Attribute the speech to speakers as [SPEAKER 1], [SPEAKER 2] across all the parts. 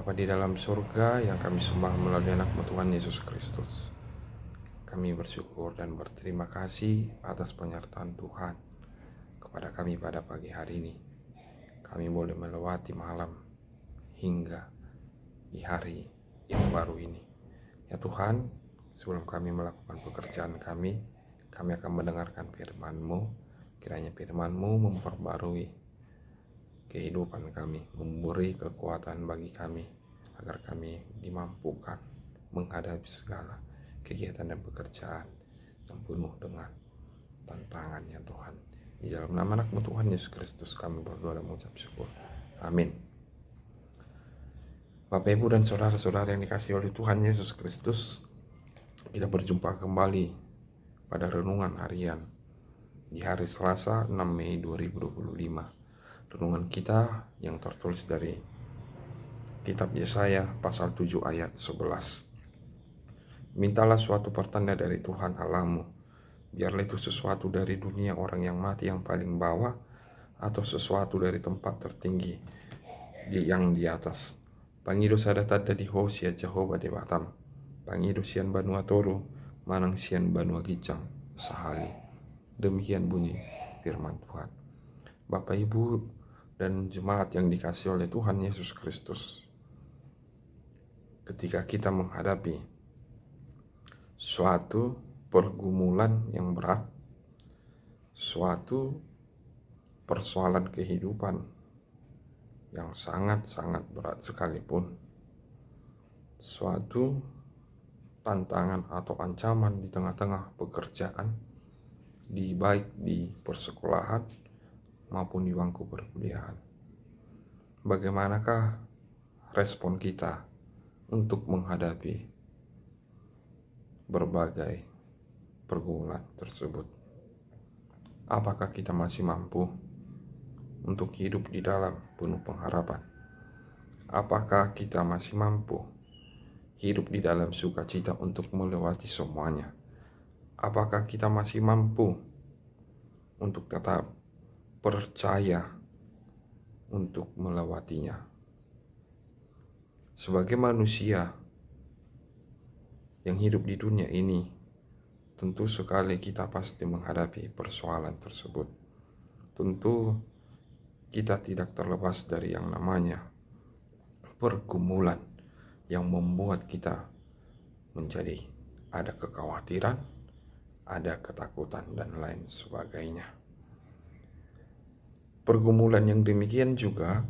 [SPEAKER 1] Bapa di dalam surga yang kami sembah melalui anak-Mu Tuhan Yesus Kristus, kami bersyukur dan berterima kasih atas penyertaan Tuhan kepada kami pada pagi hari ini. Kami boleh melewati malam hingga di hari yang baru ini. Ya Tuhan, sebelum kami melakukan pekerjaan kami akan mendengarkan firman-Mu. Kiranya firman-Mu memperbarui kehidupan kami, memberi kekuatan bagi kami, agar kami dimampukan menghadapi segala kegiatan dan pekerjaan yang penuh dengan tantangan ya Tuhan. Di dalam nama anak-Mu Tuhan Yesus Kristus kami berdoa dan mengucap syukur. Amin. Bapak, Ibu, dan saudara-saudara yang dikasihi oleh Tuhan Yesus Kristus, kita berjumpa kembali pada renungan harian di hari Selasa 6 Mei 2025. Renungan kita yang tertulis dari kitab Yesaya pasal 7 ayat 11. Mintalah suatu pertanda dari Tuhan Allahmu, biarlah itu sesuatu dari dunia orang yang mati yang paling bawah, atau sesuatu dari tempat tertinggi yang di atas. Pangido sadatata di Hosea Jehovah de Batam, pangido sian banua toru, manang sian banua gicang sahali. Demikian bunyi firman Tuhan. Bapak, Ibu, dan jemaat yang dikasihi oleh Tuhan Yesus Kristus, ketika kita menghadapi suatu pergumulan yang berat, suatu persoalan kehidupan yang sangat-sangat berat sekalipun, suatu tantangan atau ancaman di tengah-tengah pekerjaan, baik di persekolahan maupun di bangku perkuliahan. Bagaimanakah respon kita untuk menghadapi berbagai pergumulan tersebut? Apakah kita masih mampu untuk hidup di dalam penuh pengharapan? Apakah kita masih mampu hidup di dalam sukacita untuk melewati semuanya? Apakah kita masih mampu untuk tetap percaya untuk melewatinya? Sebagai manusia yang hidup di dunia ini, tentu sekali kita pasti menghadapi persoalan tersebut. Tentu kita tidak terlepas dari yang namanya pergumulan yang membuat kita menjadi ada kekhawatiran, ada ketakutan, dan lain sebagainya. Pergumulan yang demikian juga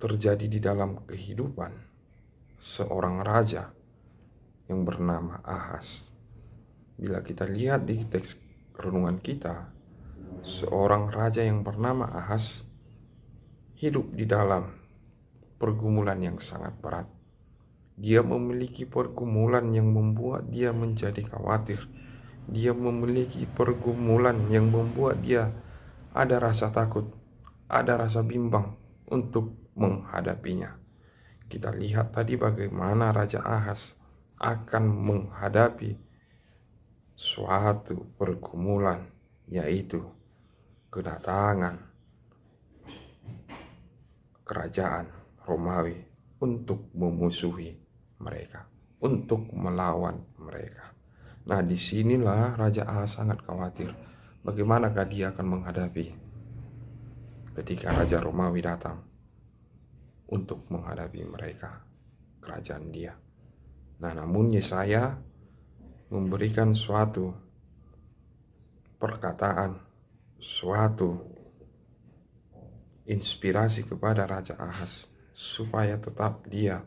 [SPEAKER 1] terjadi di dalam kehidupan seorang raja yang bernama Ahaz. Bila kita lihat di teks renungan kita, seorang raja yang bernama Ahaz hidup di dalam pergumulan yang sangat berat. Dia memiliki pergumulan yang membuat dia menjadi khawatir. Dia memiliki pergumulan yang membuat dia ada rasa takut, ada rasa bimbang untuk menghadapinya. Kita lihat tadi bagaimana Raja Ahaz akan menghadapi suatu pergumulan, yaitu kedatangan kerajaan Romawi untuk memusuhi mereka, untuk melawan mereka. Nah, disinilah Raja Ahaz sangat khawatir. Bagaimanakah dia akan menghadapi ketika Raja Romawi datang untuk menghadapi mereka, kerajaan dia. Nah, namun Yesaya memberikan suatu perkataan, suatu inspirasi kepada Raja Ahaz supaya tetap dia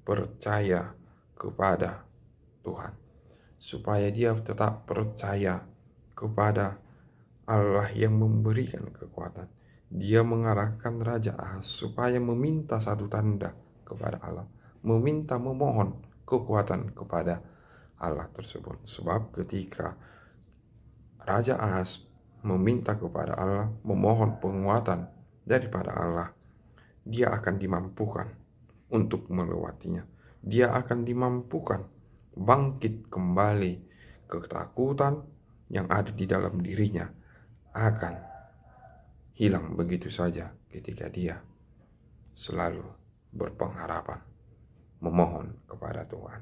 [SPEAKER 1] percaya kepada Tuhan, supaya dia tetap percaya kepada Allah yang memberikan kekuatan. Dia mengarahkan Raja Ahaz supaya meminta satu tanda kepada Allah, memohon kekuatan kepada Allah tersebut. Sebab ketika Raja Ahaz meminta kepada Allah, memohon penguatan daripada Allah, dia akan dimampukan untuk melewatinya. Dia akan dimampukan bangkit kembali. Ketakutan yang ada di dalam dirinya akan hilang begitu saja ketika dia selalu berpengharapan memohon kepada Tuhan.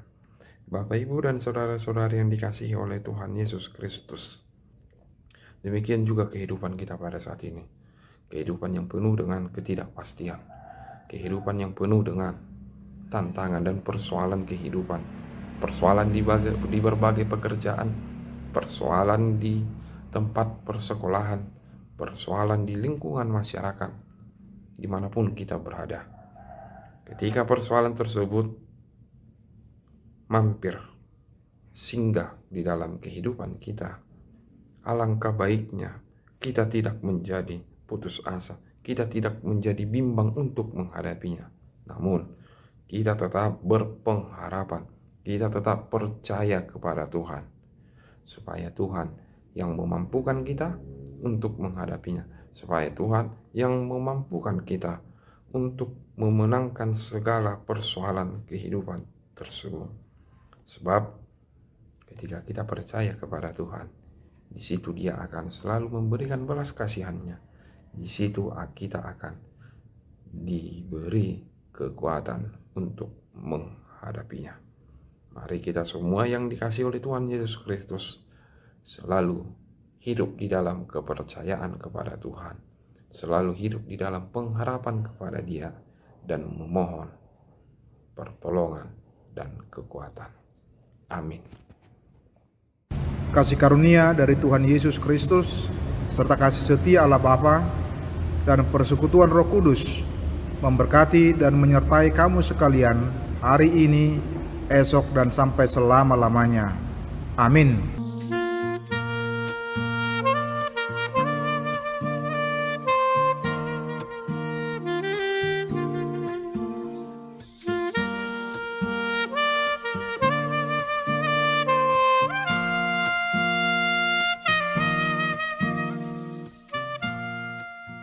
[SPEAKER 1] Bapak, Ibu, dan saudara-saudari yang dikasihi oleh Tuhan Yesus Kristus, demikian juga kehidupan kita pada saat ini. Kehidupan yang penuh dengan ketidakpastian, kehidupan yang penuh dengan tantangan dan persoalan kehidupan, persoalan di berbagai pekerjaan, persoalan di tempat persekolahan, persoalan di lingkungan masyarakat, dimanapun kita berada. Ketika persoalan tersebut mampir, singgah di dalam kehidupan kita, alangkah baiknya kita tidak menjadi putus asa, kita tidak menjadi bimbang untuk menghadapinya. Namun, kita tetap berpengharapan, kita tetap percaya kepada Tuhan, supaya Tuhan yang memampukan kita untuk menghadapinya, supaya Tuhan yang memampukan kita untuk memenangkan segala persoalan kehidupan tersebut. Sebab ketika kita percaya kepada Tuhan, di situ Dia akan selalu memberikan belas kasihan-Nya. Di situ kita akan diberi kekuatan untuk menghadapinya. Mari kita semua yang dikasihi oleh Tuhan Yesus Kristus selalu hidup di dalam kepercayaan kepada Tuhan, selalu hidup di dalam pengharapan kepada Dia, dan memohon pertolongan dan kekuatan. Amin.
[SPEAKER 2] Kasih karunia dari Tuhan Yesus Kristus, serta kasih setia Allah Bapa dan persekutuan Roh Kudus memberkati dan menyertai kamu sekalian hari ini, esok, dan sampai selama-lamanya. Amin.